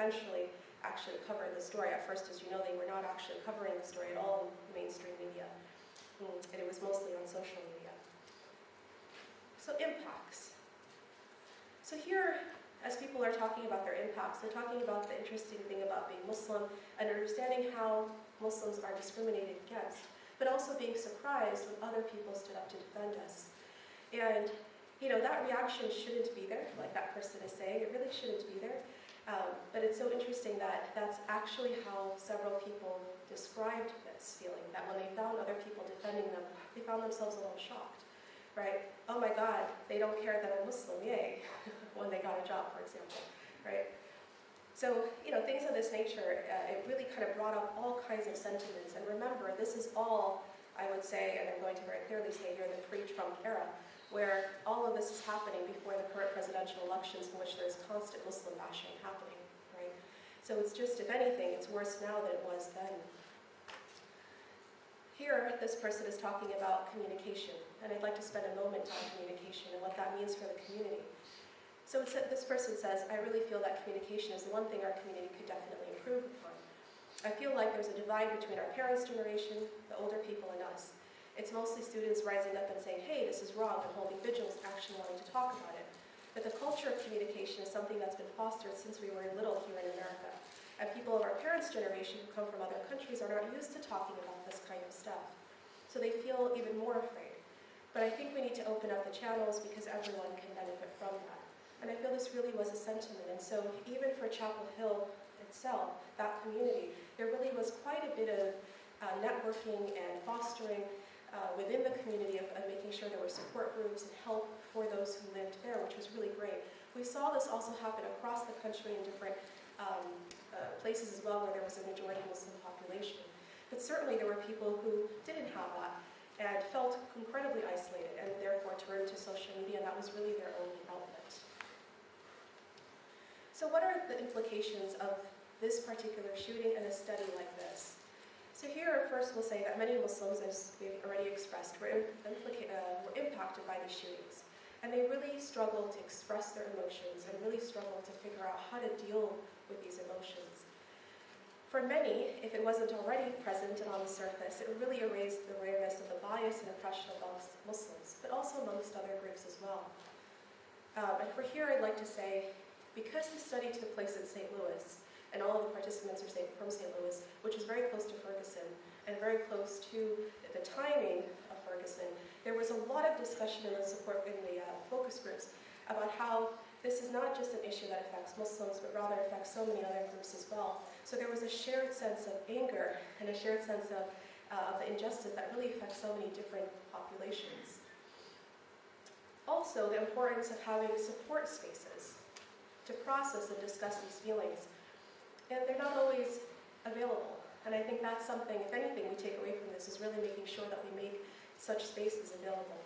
eventually actually covered the story. At first, as you know, they were not actually covering the story at all in mainstream media. And it was mostly on social media. So impacts. So here, as people are talking about their impacts, they're talking about the interesting thing about being Muslim and understanding how Muslims are discriminated against, but also being surprised when other people stood up to defend us. And that reaction shouldn't be there, like that person is saying. It really shouldn't be there. But it's so interesting that that's actually how several people described this feeling, that when they found other people defending them, they found themselves a little shocked, right? Oh my God, they don't care that I'm Muslim, yay, when they got a job, for example, right? So, things of this nature, it really kind of brought up all kinds of sentiments. And remember, this is all, I would say, and I'm going to very clearly say here, the pre-Trump era, where all of this is happening before the current presidential elections, in which there's constant Muslim bashing happening, right? So it's just, if anything, it's worse now than it was then. Here, this person is talking about communication, and I'd like to spend a moment on communication and what that means for the community. So this person says, I really feel that communication is the one thing our community could definitely improve upon. I feel like there's a divide between our parents' generation, the older people, and us. It's mostly students rising up and saying, hey, this is wrong, and holding vigils, actually wanting to talk about it. But the culture of communication is something that's been fostered since we were little here in America. And people of our parents' generation who come from other countries are not used to talking about this kind of stuff. So they feel even more afraid. But I think we need to open up the channels because everyone can benefit from that. And I feel this really was a sentiment. And so even for Chapel Hill itself, that community, there really was quite a bit of networking and fostering within the community of making sure there were support groups and help for those who lived there, which was really great. We saw this also happen across the country in different places as well where there was a majority Muslim population. But certainly there were people who didn't have that and felt incredibly isolated and therefore turned to social media, and that was really their only outlet. So what are the implications of this particular shooting and a study like this? So here, first we'll say that many Muslims, as we've already expressed, were impacted by these shootings. And they really struggled to express their emotions and really struggled to figure out how to deal with these emotions. For many, if it wasn't already present and on the surface, it really erased the awareness of the bias and oppression amongst Muslims, but also amongst other groups as well. And for here, I'd like to say, because the study took place in St. Louis, and all of the participants are from St. Louis, which is very close to Ferguson, and very close to the timing of Ferguson, there was a lot of discussion in the focus groups about how this is not just an issue that affects Muslims, but rather affects so many other groups as well. So there was a shared sense of anger and a shared sense of the injustice that really affects so many different populations. Also, the importance of having support spaces to process and discuss these feelings. And they're not always available. And I think that's something, if anything, we take away from this is really making sure that we make such spaces available,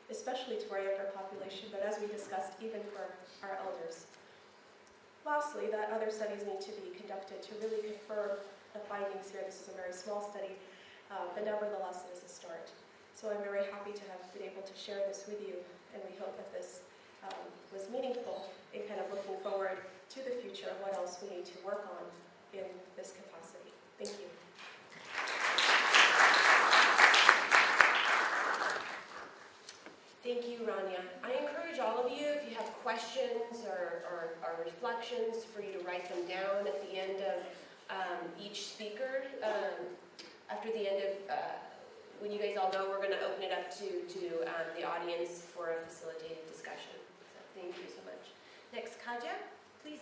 especially to our younger population, but as we discussed, even for our elders. Lastly, that other studies need to be conducted to really confirm the findings here. This is a very small study, but nevertheless it is a start. So I'm very happy to have been able to share this with you, and we hope that this was meaningful in kind of looking forward to the future of what else we need to work on in this capacity. Thank you. Thank you, Rania. I encourage all of you, if you have questions or reflections, for you to write them down at the end of each speaker. After the end of, when you guys all go, we're going to open it up to the audience for a facilitated discussion. So thank you so much. Next, Kaja, please.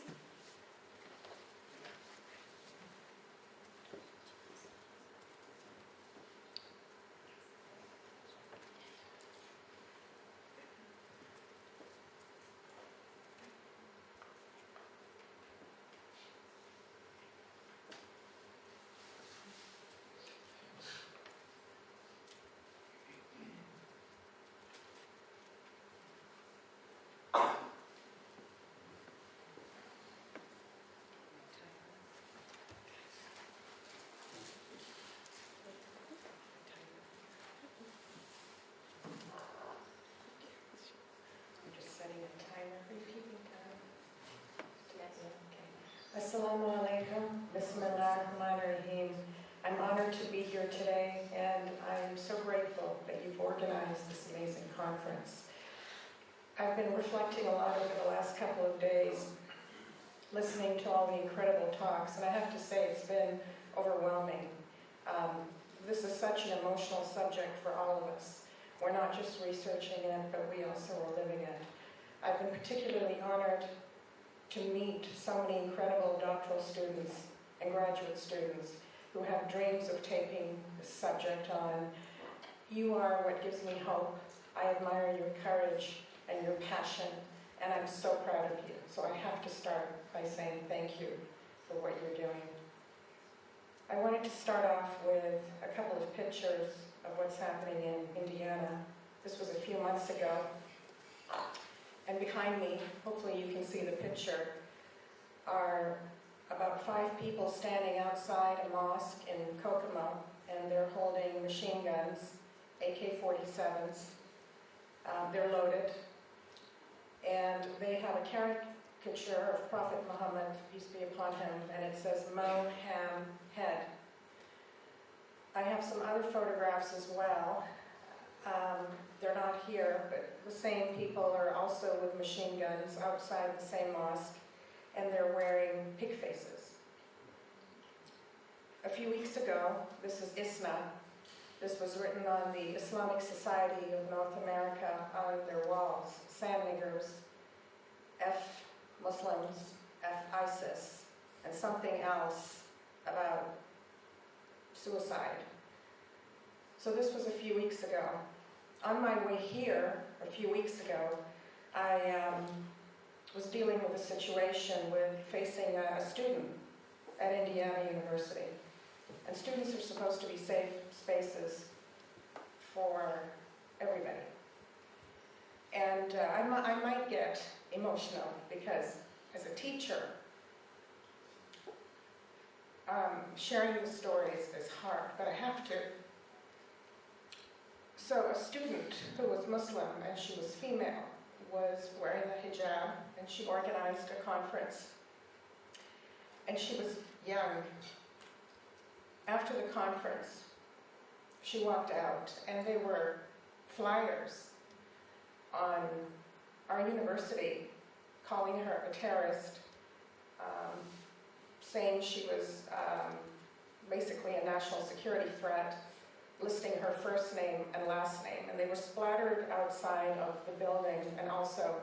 Assalamu alaikum. Bismillahirrahmanirrahim. I'm honored to be here today, and I'm so grateful that you've organized this amazing conference. I've been reflecting a lot over the last couple of days, listening to all the incredible talks, and I have to say it's been overwhelming. This is such an emotional subject for all of us. We're not just researching it, but we also are living it. I've been particularly honored to meet so many incredible doctoral students and graduate students who have dreams of taking this subject on. You are what gives me hope. I admire your courage and your passion, and I'm so proud of you. So I have to start by saying thank you for what you're doing. I wanted to start off with a couple of pictures of what's happening in Indiana. This was a few months ago. And behind me, hopefully you can see the picture, are about 5 people standing outside a mosque in Kokomo, and they're holding machine guns, AK-47s. They're loaded, and they have a caricature of Prophet Muhammad, peace be upon him, and it says, Mo Ham Head. I have some other photographs as well. They're not here, but the same people are also with machine guns outside the same mosque, and they're wearing pig faces. A few weeks ago, this is ISNA. This was written on the Islamic Society of North America on their walls. Sand niggers, F Muslims, F ISIS, and something else about suicide. So this was a few weeks ago. On my way here, a few weeks ago, I was dealing with a situation with facing a student at Indiana University. And students are supposed to be safe spaces for everybody. And I might get emotional because as a teacher, sharing the stories is hard, but I have to. So a student who was Muslim and she was female was wearing the hijab, and she organized a conference. And she was young. After the conference, she walked out, and there were flyers on our university calling her a terrorist, saying she was basically a national security threat, listing her first name and last name, and they were splattered outside of the building and also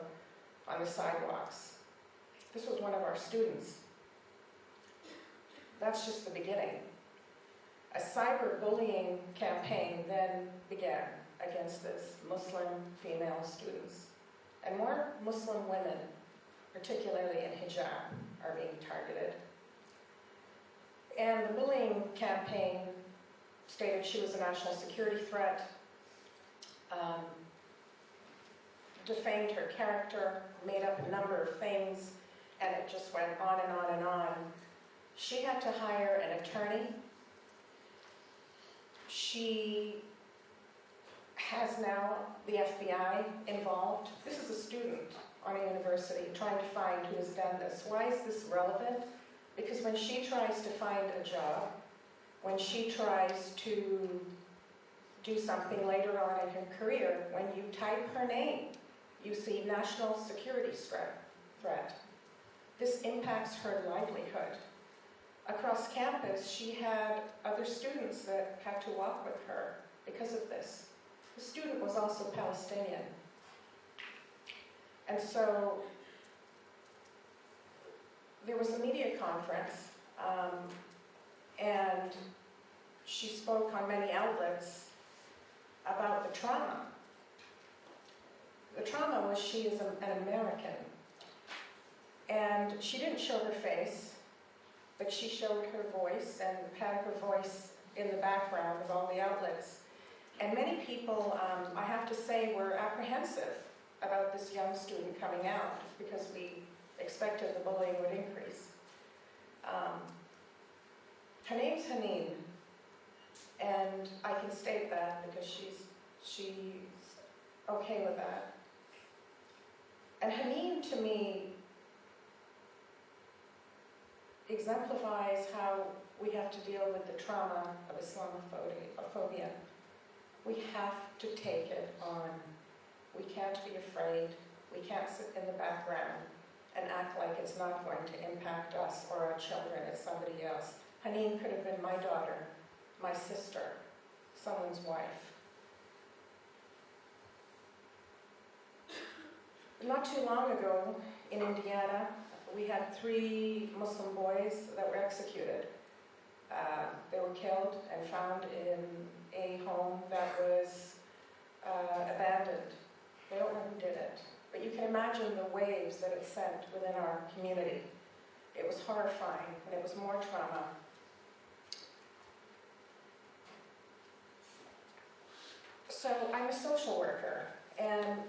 on the sidewalks. This was one of our students. That's just the beginning. A cyberbullying campaign then began against this Muslim female students. And more Muslim women, particularly in hijab, are being targeted. And the bullying campaign stated she was a national security threat, defamed her character, made up a number of things, and it just went on and on and on. She had to hire an attorney. She has now the FBI involved. This is a student on a university trying to find who has done this. Why is this relevant? Because when she tries to find a job, when she tries to do something later on in her career, when you type her name, you see national security threat. This impacts her livelihood. Across campus, she had other students that had to walk with her because of this. The student was also Palestinian. And so there was a media conference, and she spoke on many outlets about the trauma. The trauma was she is an American. And she didn't show her face, but she showed her voice and had her voice in the background of all the outlets. And many people, I have to say, were apprehensive about this young student coming out because we expected the bullying would increase. Her name's Haneen, and I can state that because she's okay with that. And Haneen, to me, exemplifies how we have to deal with the trauma of Islamophobia. We have to take it on. We can't be afraid. We can't sit in the background and act like it's not going to impact us or our children. It's somebody else. Haneen could have been my daughter, my sister, someone's wife. Not too long ago in Indiana, we had 3 Muslim boys that were executed. They were killed and found in a home that was abandoned. They don't know who did it. But you can imagine the waves that it sent within our community. It was horrifying, and it was more trauma. So I'm a social worker, and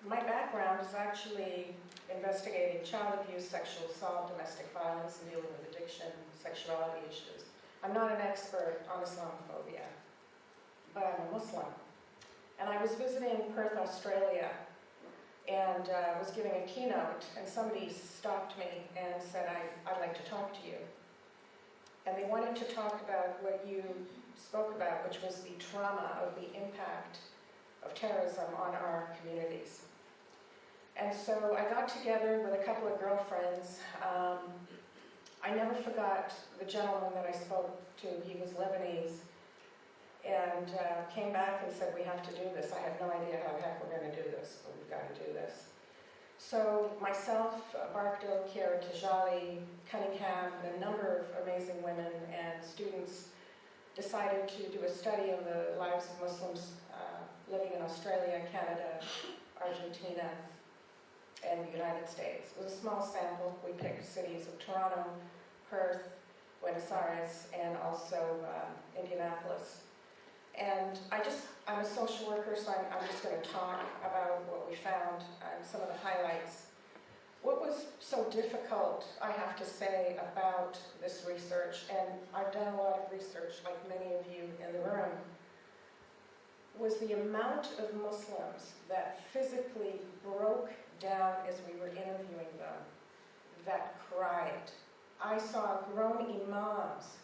my background is actually investigating child abuse, sexual assault, domestic violence, and dealing with addiction, sexuality issues. I'm not an expert on Islamophobia, but I'm a Muslim. And I was visiting Perth, Australia, and was giving a keynote, and somebody stopped me and said, I'd like to talk to you. And they wanted to talk about what you spoke about, which was the trauma of the impact of terrorism on our communities. And so I got together with a couple of girlfriends. I never forgot the gentleman that I spoke to. He was Lebanese, and came back and said, we have to do this. I have no idea how the heck we're going to do this, but we've got to do this. So myself, Barkdale, Kiara Tijali, Cunningham, a number of amazing women and students decided to do a study of the lives of Muslims living in Australia, Canada, Argentina, and the United States. It was a small sample. We picked cities of Toronto, Perth, Buenos Aires, and also Indianapolis. And I'm a social worker, so I'm just going to talk about what we found and some of the highlights. What was so difficult, I have to say, about this research, and I've done a lot of research like many of you in the room, was the amount of Muslims that physically broke down as we were interviewing them, that cried. I saw grown imams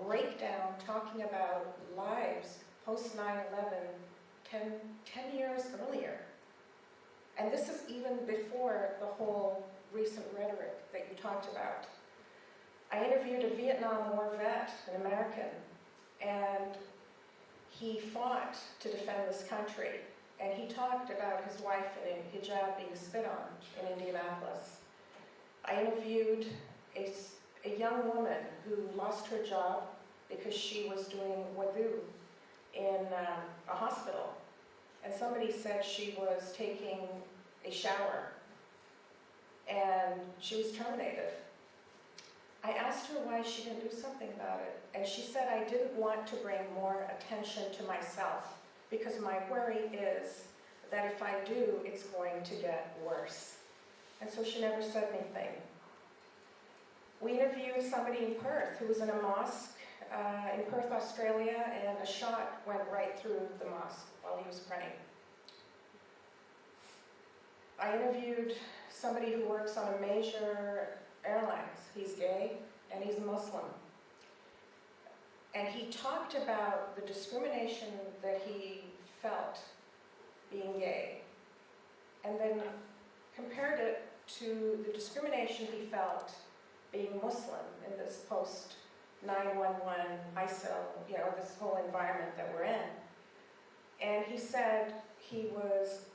break down talking about lives post 9/11 10 years earlier. And this is even before the whole recent rhetoric that you talked about. I interviewed a Vietnam War vet, an American, and he fought to defend this country. And he talked about his wife in hijab being spit on in Indianapolis. I interviewed a young woman who lost her job because she was doing wudu in a hospital. And somebody said she was taking a shower and she was terminated. I asked her why she didn't do something about it. And she said, I didn't want to bring more attention to myself because my worry is that if I do, it's going to get worse. And so she never said anything. We interviewed somebody in Perth who was in a mosque in Perth, Australia, and a shot went right through the mosque while he was praying. I interviewed somebody who works on a major airlines. He's gay and he's Muslim. And he talked about the discrimination that he felt being gay, and then compared it to the discrimination he felt being Muslim in this post 9/11 ISIL, this whole environment that we're in. And he said he was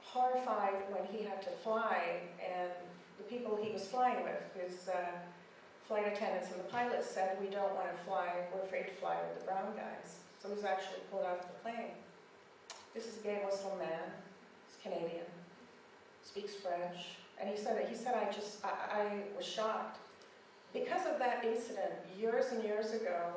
horrified when he had to fly, and the people he was flying with, his flight attendants and the pilots, said, we don't want to fly, we're afraid to fly with the brown guys. So he was actually pulled off the plane. This is a gay Muslim man, he's Canadian, speaks French, and he said I was shocked. Because of that incident, years and years ago,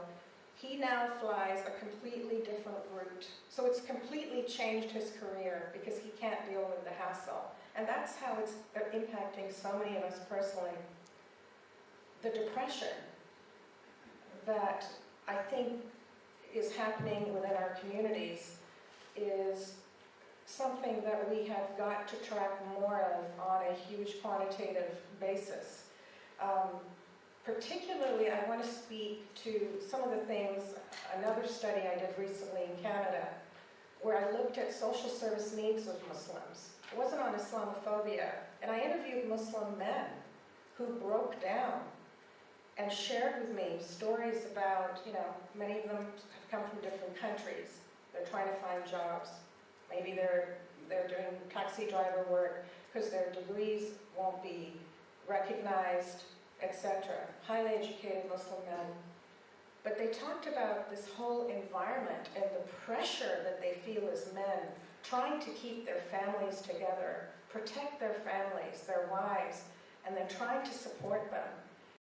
he now flies a completely different route. So it's completely changed his career because he can't deal with the hassle. And that's how it's impacting so many of us personally. The depression that I think is happening within our communities is something that we have got to track more of on a huge quantitative basis. particularly, I want to speak to some of the things, another study I did recently in Canada, where I looked at social service needs of Muslims. It wasn't on Islamophobia, and I interviewed Muslim men who broke down and shared with me stories about, many of them have come from different countries. They're trying to find jobs. Maybe they're doing taxi driver work because their degrees won't be recognized, etc. Highly educated Muslim men. But they talked about this whole environment and the pressure that they feel as men, trying to keep their families together, protect their families, their wives, and then trying to support them.